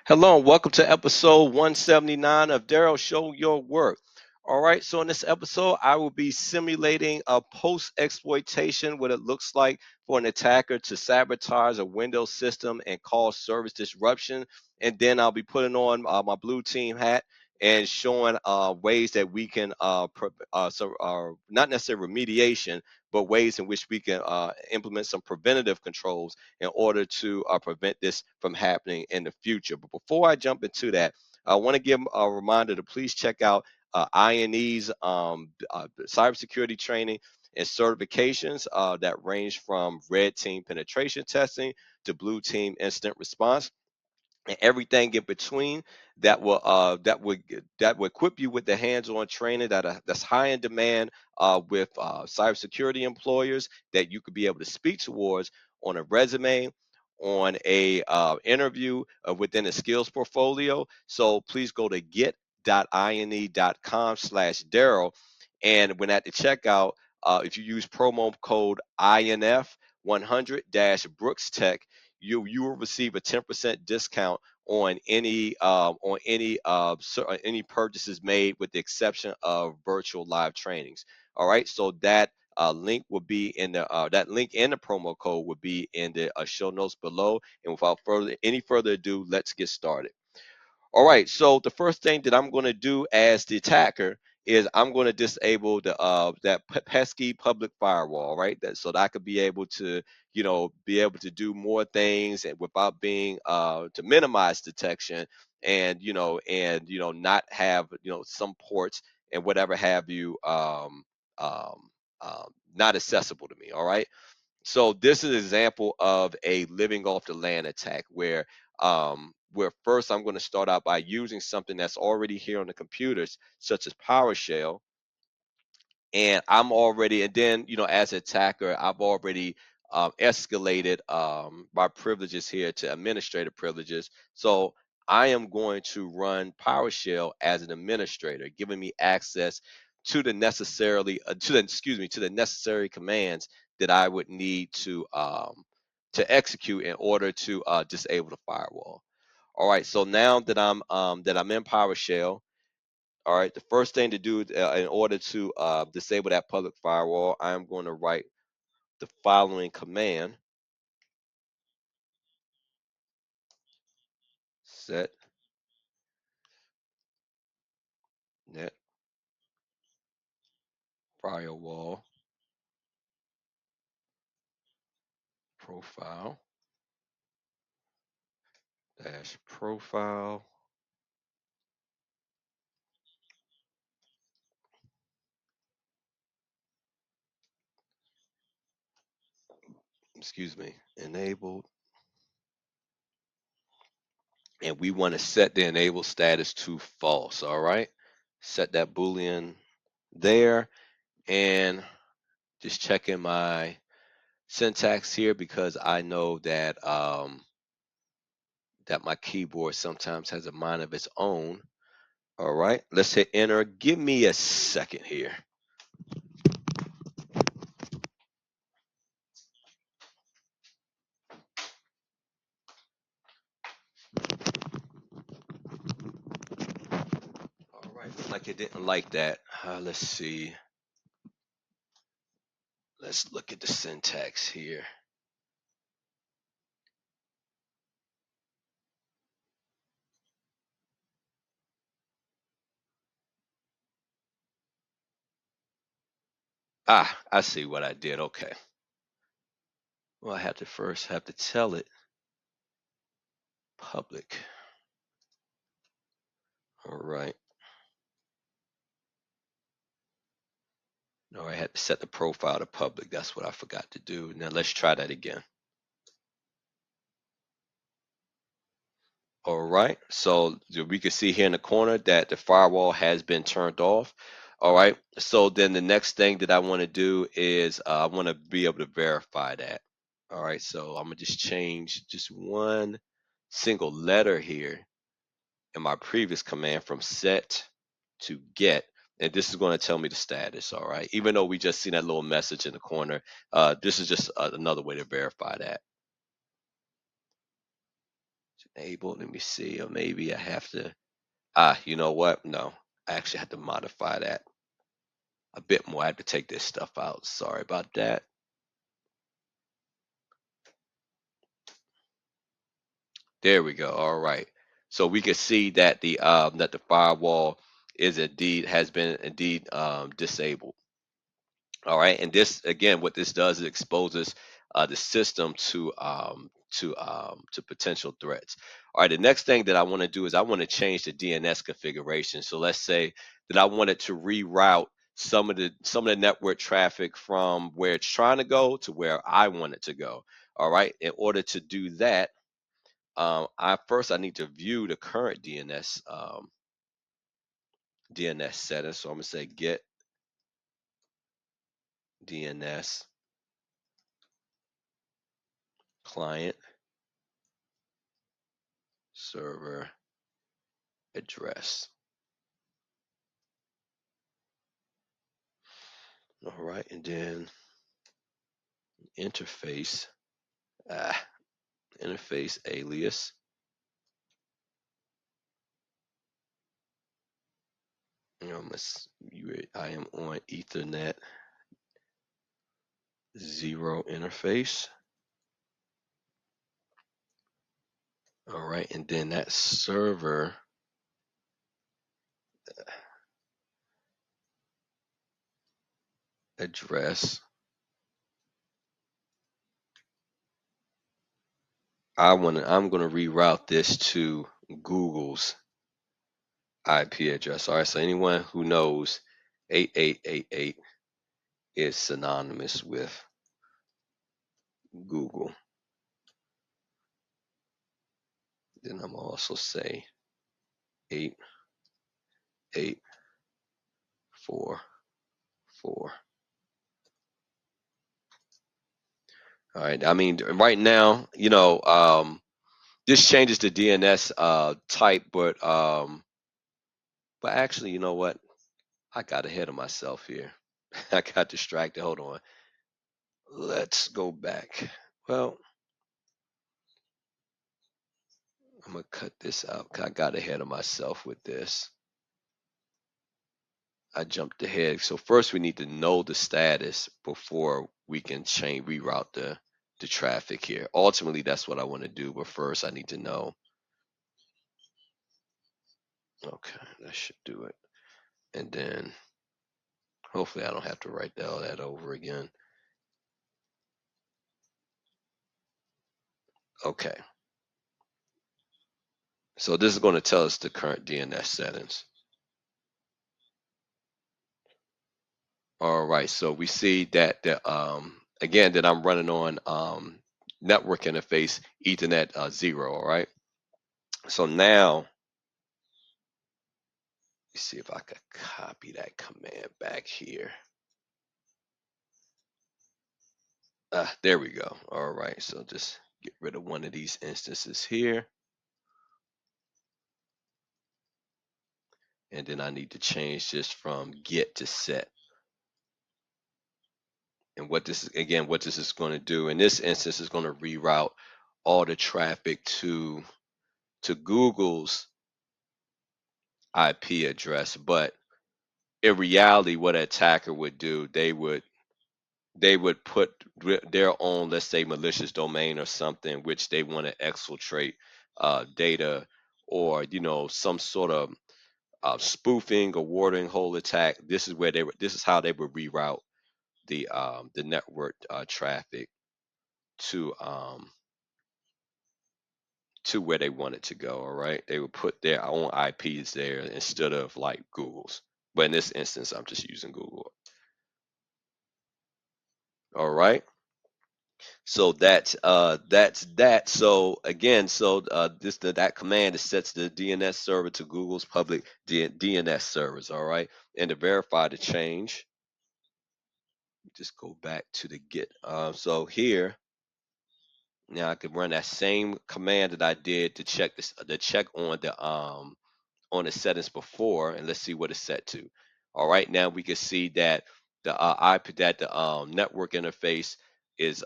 Hello and welcome to episode 179 of Daryl Show Your Work. All right, so in this episode, I will be simulating a post exploitation, what it looks like for an attacker to sabotage a Windows system and cause service disruption. And then I'll be putting on my blue team hat and showing ways that we can, not necessarily remediation, but ways in which we can implement some preventative controls in order to prevent this from happening in the future. But before I jump into that, I want to give a reminder to please check out INE's cybersecurity training and certifications that range from red team penetration testing to blue team incident response and everything in between that will equip you with the hands-on training that's high in demand with cybersecurity employers that you could be able to speak towards on a resume, on a interview within a skills portfolio. So please go to get.ine.com/Daryl, and when at the checkout, if you use promo code INF 100-Brooks Tech, you will receive a 10% discount on any purchases made, with the exception of virtual live trainings. All right, so that link will be in the that link and the promo code will be in the show notes below. And without any further ado, let's get started. All right, so the first thing that I'm going to do as the attacker is I'm going to disable that pesky public firewall, right? So that I could be able to, be able to do more things and without being to minimize detection, and not have some ports and whatever have you um, not accessible to me. All right. So this is an example of a living off the land attack where first I'm going to start out by using something that's already here on the computers, such as PowerShell, and then as an attacker, I've already escalated my privileges here to administrator privileges. So I am going to run PowerShell as an administrator, giving me access to the necessary commands that I would need to execute in order to disable the firewall. All right, so now that I'm in PowerShell, all right, the first thing to do in order to disable that public firewall, I am going to write the following command: set net firewall profile dash profile. Excuse me, enabled. And we want to set the enable status to false. All right, set that boolean there, and just checking my syntax here because I know that my keyboard sometimes has a mind of its own. All right, let's hit enter. Give me a second here. All right, looks like it didn't like that. Let's see. Let's look at the syntax here. Ah, I see what I did. Okay. Well, I have to first have to tell it public. All right. No, I had to set the profile to public. That's what I forgot to do. Now let's try that again. All right, so we can see here in the corner that the firewall has been turned off. All right, so then the next thing that I want to do is I want to be able to verify that. All right, so I'm gonna just change just one single letter here in my previous command from set to get, and this is going to tell me the status. All right, even though we just seen that little message in the corner, this is just another way to verify that. enable. Let me see, or maybe I have to. You know what? No, I actually have to modify that a bit more. I have to take this stuff out. Sorry about that. There we go. All right. So we can see that the firewall is indeed has been indeed disabled. All right, and this again, what this does is exposes the system to potential threats. All right, the next thing that I want to do is I want to change the DNS configuration. So let's say that I wanted to reroute some of the network traffic from where it's trying to go to where I want it to go. All right, in order to do that, I need to view the current DNS settings. So I'm gonna say get DNS client server address. All right, and then interface, ah, interface alias. I am on Ethernet 0 interface. All right, and then that server address. I'm gonna reroute this to Google's IP address. All right, so anyone who knows 8888 is synonymous with Google. Then I'm also say 8844. All right. I mean, right now, this changes the DNS type, but actually, you know what? I got ahead of myself here. I got distracted. Hold on. Let's go back. Well, I'm gonna cut this out. I got ahead of myself with this. I jumped ahead. So first, we need to know the status before we can reroute the traffic here. Ultimately, that's what I want to do. But first, I need to know. Okay, that should do it. And then hopefully I don't have to write all that over again. Okay. So this is going to tell us the current DNS settings. All right. So we see that again that I'm running on network interface Ethernet 0. All right. So now let's see if I could copy that command back here. There we go. All right. So just get rid of one of these instances here. And then I need to change this from get to set. And what this is going to do in this instance is going to reroute all the traffic to Google's IP address. But in reality, what an attacker would do, they would put their own, let's say, malicious domain or something, which they want to exfiltrate data, or some sort of spoofing or watering hole attack. This is how they would reroute the network traffic to where they want it to go. All right, they would put their own IPs there instead of like Google's. But in this instance, I'm just using Google. All right. So that's that. So again, that command that sets the DNS server to Google's public DNS servers. All right, and to verify the change, just go back to the Get. So here now I can run that same command that I did to check on the settings before, and let's see what it's set to. All right, now we can see that the network interface is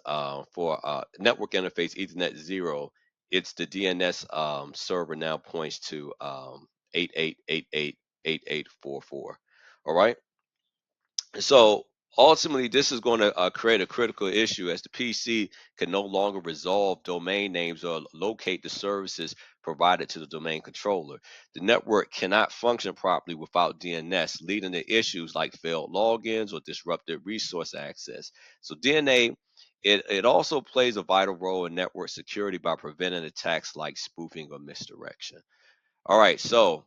for network interface Ethernet 0 it's the DNS server now points to 88888844. All right. So ultimately, this is going to create a critical issue as the PC can no longer resolve domain names or locate the services provided to the domain controller. The network cannot function properly without DNS, leading to issues like failed logins or disrupted resource access. So DNA, it also plays a vital role in network security by preventing attacks like spoofing or misdirection. All right, so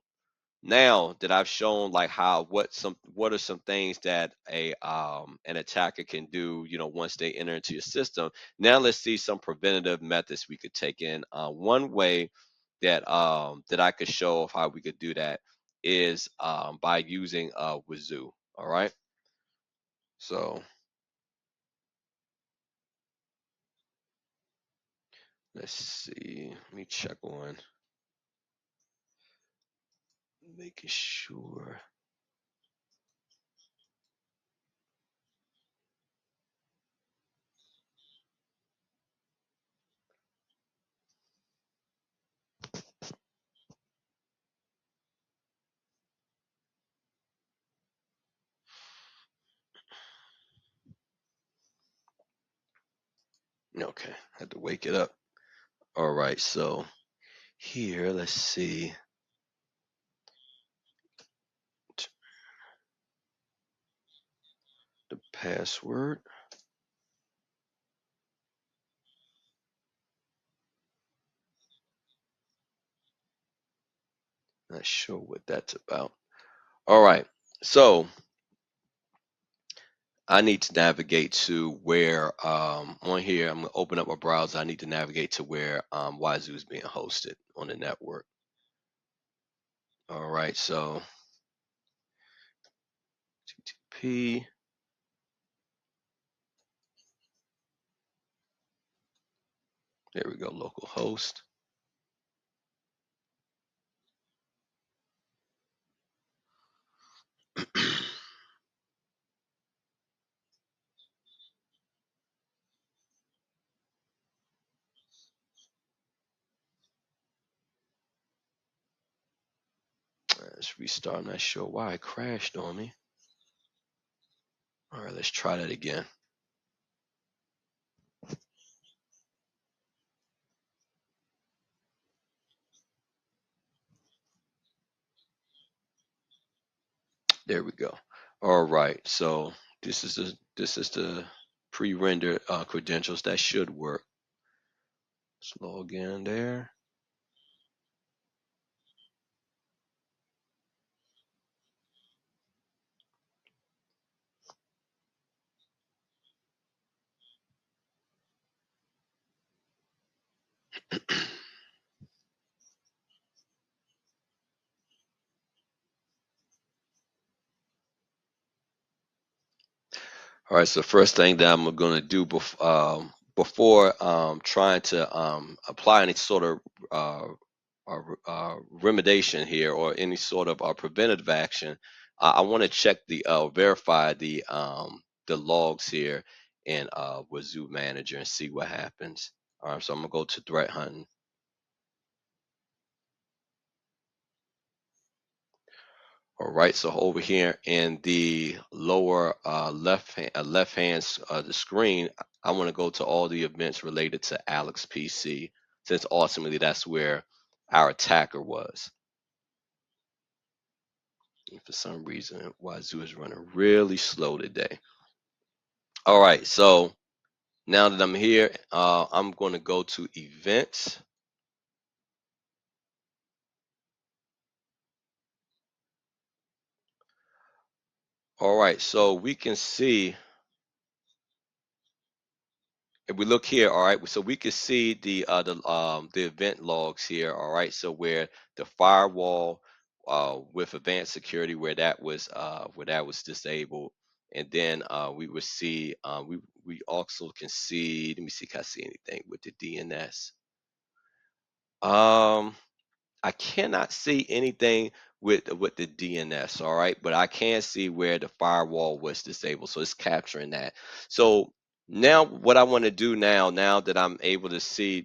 now that I've shown like what are some things that a an attacker can do, once they enter into your system. Now let's see some preventative methods we could take in. One way that I could show of how we could do that is by using Wazuh. All right, so let's see. Let me check on making sure. Okay, I had to wake it up. All right, so here, let's see. The password. Not sure what that's about. All right. So I need to navigate to where on here, I'm gonna open up my browser. I need to navigate to where Wazuh is being hosted on the network. All right, so TTP. There we go, local host. Let's restart. I'm not sure why it crashed on me. All right, let's try that again. There we go. All right, so this is the pre-rendered credentials that should work. Let's log in there. All right, so first thing that I'm going to do before trying to apply any sort of remediation here or any sort of preventative action, I want to check verify the logs here in Wazuh Manager and see what happens. All right, so I'm going to go to threat hunting. All right, so over here in the lower left hand the screen, I want to go to all the events related to Alex PC, since ultimately that's where our attacker was. And for some reason, Wazuh is running really slow today. All right, so now that I'm here, I'm going to go to events. All right, so we can see if we look here, all right, so we can see the event logs here, all right. So where the firewall with advanced security where that was disabled, and then we would see we also can see. Let me see if I see anything with the DNS. I cannot see anything with the DNS, all right, but I can see where the firewall was disabled, so it's capturing that. So now, what I want to do now that I'm able to see,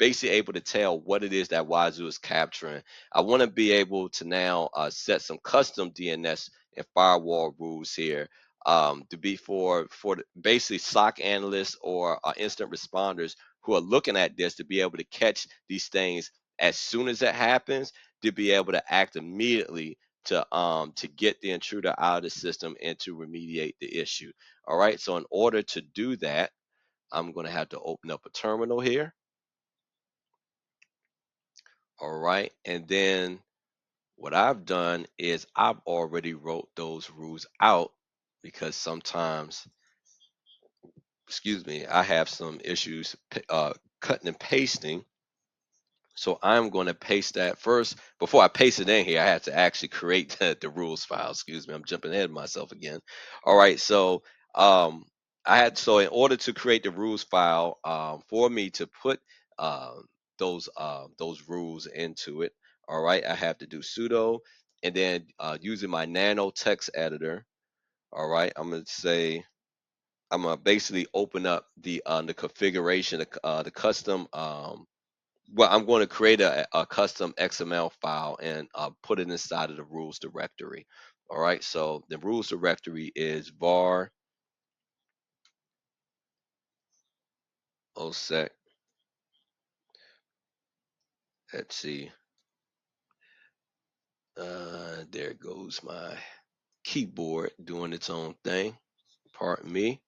basically able to tell what it is that Wazuh is capturing. I want to be able to now set some custom DNS and firewall rules here, to be for basically SOC analysts or instant responders who are looking at this, to be able to catch these things as soon as it happens, to be able to act immediately to get the intruder out of the system and to remediate the issue. All right. So in order to do that, I'm going to have to open up a terminal here. All right. And then what I've done is I've already wrote those rules out, because sometimes, excuse me, I have some issues cutting and pasting. So I'm going to paste that first. Before I paste it in here, I have to actually create the rules file. Excuse me, I'm jumping ahead of myself again. All right, so um, in order to create the rules file, for me to put um, those rules into it, all right, I have to do sudo, and then using my nano text editor. All right, I'm gonna basically open up the configuration, the custom. Well, I'm going to create a custom XML file and put it inside of the rules directory. All right, so the rules directory is var osec. Let's see. There goes my keyboard doing its own thing. Pardon me.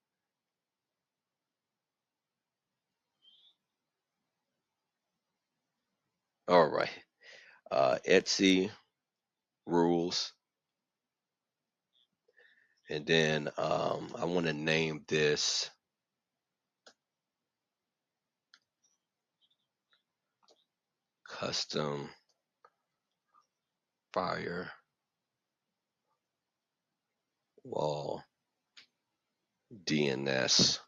All right. Etsy rules, and then I want to name this custom firewall DNS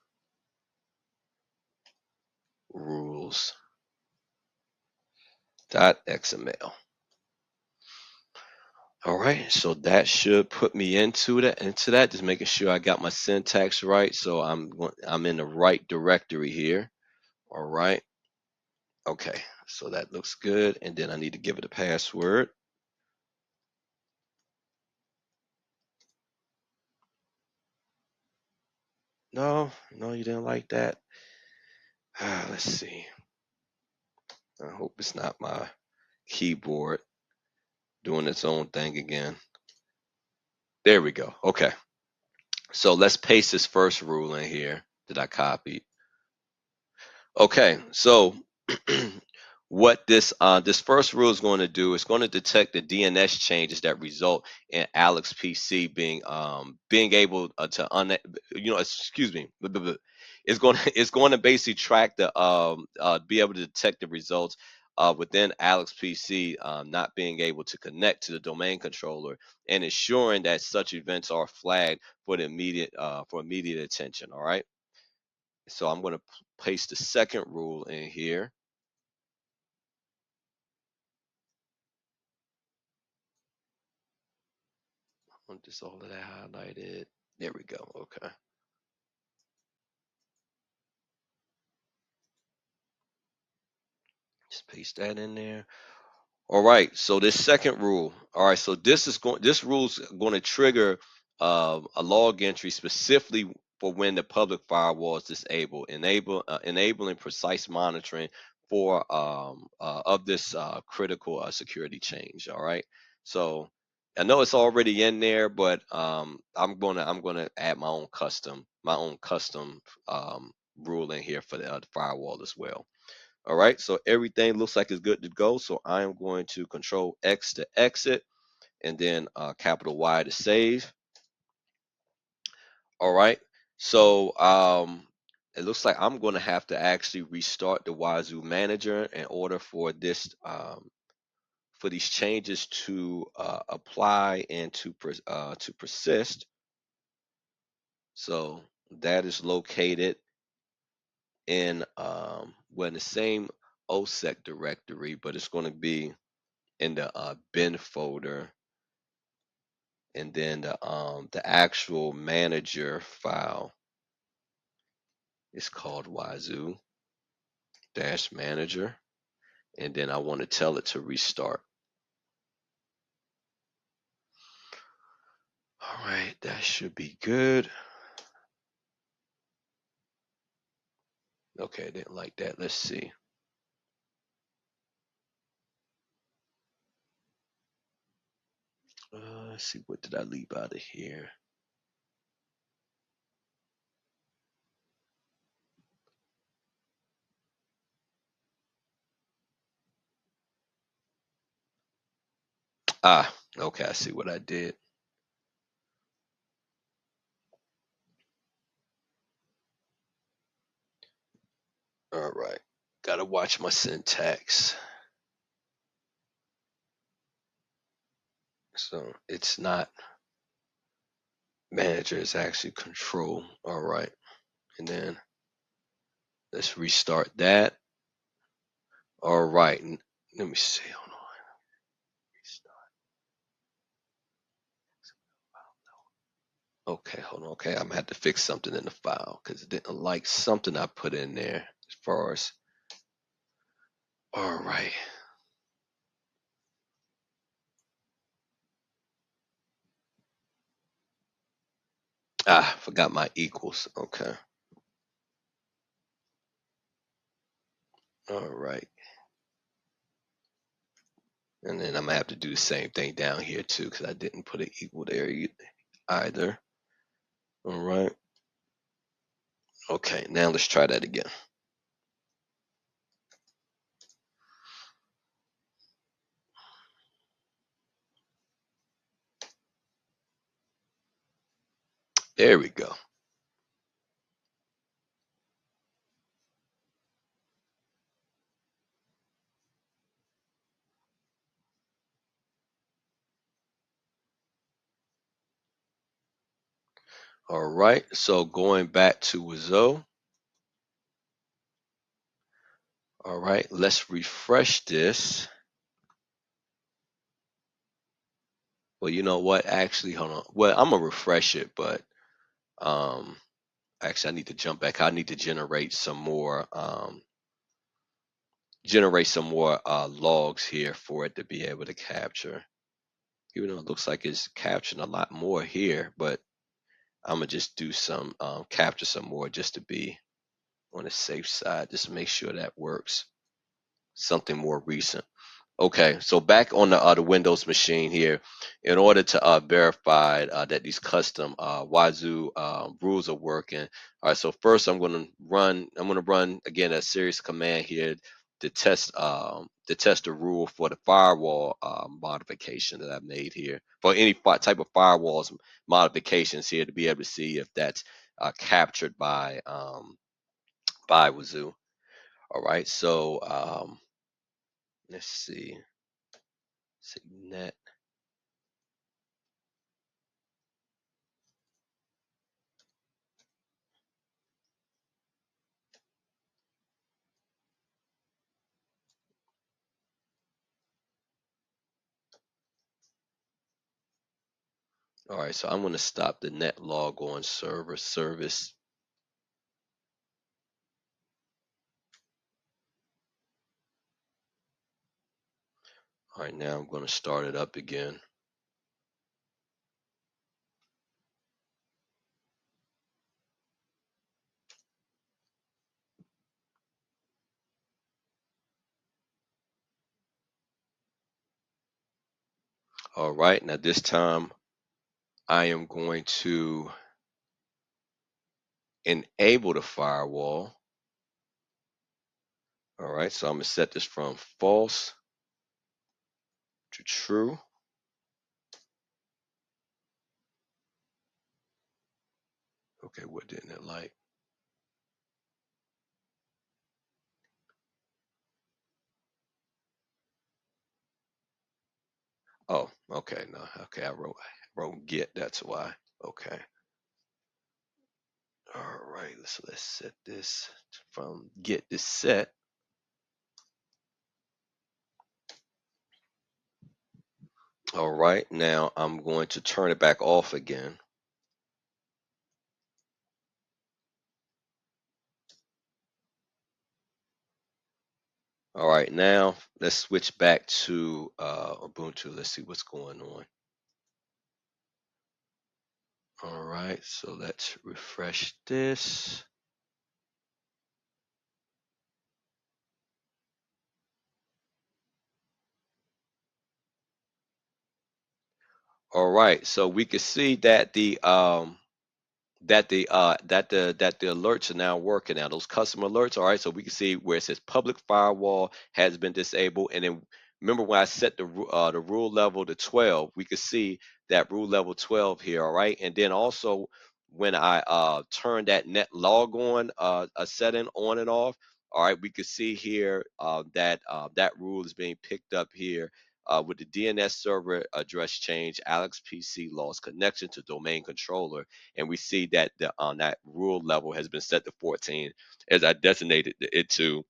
rules .xml. All right, so that should put me into that. Just making sure I got my syntax right. So I'm in the right directory here. All right. Okay. So that looks good. And then I need to give it a password. No, no, you didn't like that. Let's see. I hope it's not my keyboard doing its own thing again. There we go. Okay. So let's paste this first rule in here that I copied. Okay, so what this first rule is going to do is going to detect the DNS changes that result in Alex PC being able to excuse me, it's going it's going to basically track the be able to detect the results within Alex PC not being able to connect to the domain controller, and ensuring that such events are flagged for immediate attention. All right. So I'm going to paste the second rule in here. I want this all of that highlighted. There we go. Okay. Just paste that in there. All right. So this second rule. All right. So this rule's going to trigger a log entry specifically for when the public firewall is disabled, enabling precise monitoring for of this critical security change. All right. So I know it's already in there, but I'm gonna add my own custom rule in here for the firewall as well. All right, so everything looks like it's good to go. So I am going to Control X to exit, and then capital Y to save. All right, so it looks like I'm going to have to actually restart the Wazuh manager in order for this for these changes to apply and to persist. So that is located in well, in the same OSEC directory, but it's going to be in the bin folder, and then the actual manager file is called Wazuh. dash manager, and then I want to tell it to restart. All right, that should be good. Okay, I didn't like that. Let's see. Let's see, what did I leave out of here? Ah, okay, I see what I did. All right, gotta watch my syntax. So it's not manager, it's actually control. All right, and then let's restart that. All right, let me see. Hold on. Okay, hold on. Okay, I'm gonna have to fix something in the file because it didn't like something I put in there as far as. All right. Ah, forgot my equals. Okay. All right. And then I'm gonna have to do the same thing down here too because I didn't put an equal there either. All right. Okay, now let's try that again. There we go. All right, so going back to Wazuh. All right, let's refresh this. Well, you know what? Actually, hold on. Well, I'm gonna refresh it, but actually, I need to jump back. I need to generate some more logs here for it to be able to capture. Even though it looks like it's capturing a lot more here, but I'm gonna just do some capture some more just to be on the safe side, just to make sure that works. Something more recent. Okay, so back on the Windows machine here, in order to verify that these custom Wazuh rules are working. All right, so first I'm going to run again a serious command here to test the rule for the firewall modification that I've made here for any type of firewalls modifications here to be able to see if that's captured by Wazuh. All right, so let's see. Net. All right, so I'm going to stop the net log on server service. All right, now I'm going to start it up again. All right, now this time I am going to enable the firewall. All right, so I'm going to set this from false to true. Okay, what didn't it like? Oh, okay, no, okay, I wrote get, that's why. Okay. All right, so let's set this from get to set. All right, now I'm going to turn it back off again. All right, now let's switch back to Ubuntu. Let's see what's going on. All right, so let's refresh this. All right, so we can see that the alerts are now working now. Those custom alerts, all right. So we can see where it says public firewall has been disabled, and then remember when I set the rule level to 12, we could see that rule level 12 here, all right. And then also when I turn that net log on a setting on and off, all right, we could see here that that rule is being picked up here. With the DNS server address change, Alex PC lost connection to domain controller, and we see that the on that rule level has been set to 14 as I designated it to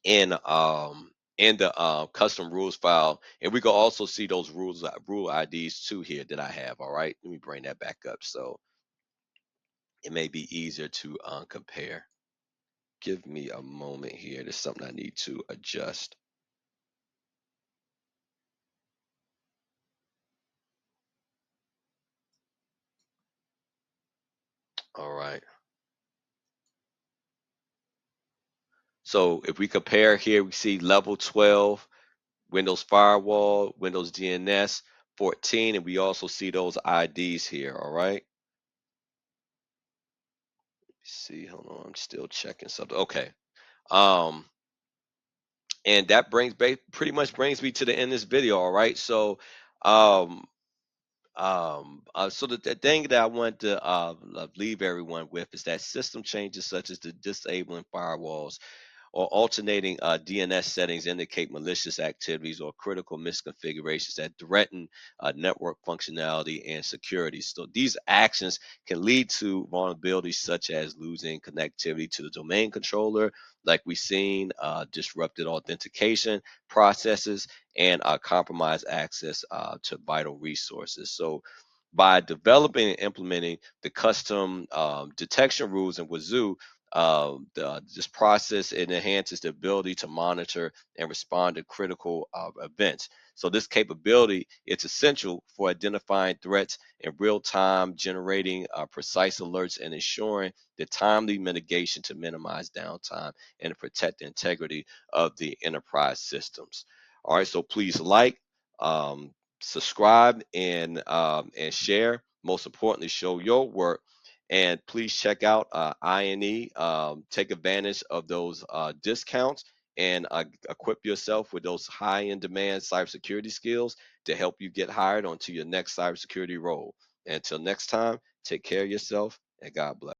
in the custom rules file, and we can also see those rule IDs too here that I have. All right, let me bring that back up so it may be easier to compare. Give me a moment here. There's something I need to adjust. All right. So if we compare here, we see level 12 Windows Firewall, Windows DNS 14, and we also see those IDs here, all right? See, hold on, I'm still checking something. Okay. Um, and that pretty much brings me to the end of this video, all right? So, um, so the thing that I want to leave everyone with is that system changes such as the disabling firewalls or alternating DNS settings indicate malicious activities or critical misconfigurations that threaten network functionality and security. So these actions can lead to vulnerabilities such as losing connectivity to the domain controller, like we've seen, disrupted authentication processes, and compromised access to vital resources. So by developing and implementing the custom detection rules in Wazuh, this process it enhances the ability to monitor and respond to critical events. So this capability it's essential for identifying threats in real time, generating precise alerts, and ensuring the timely mitigation to minimize downtime and protect the integrity of the enterprise systems. All right, so please like, um, subscribe, and share. Most importantly, show your work, and please check out INE. Take advantage of those discounts and equip yourself with those high in demand cybersecurity skills to help you get hired onto your next cybersecurity role. And until next time, take care of yourself and God bless.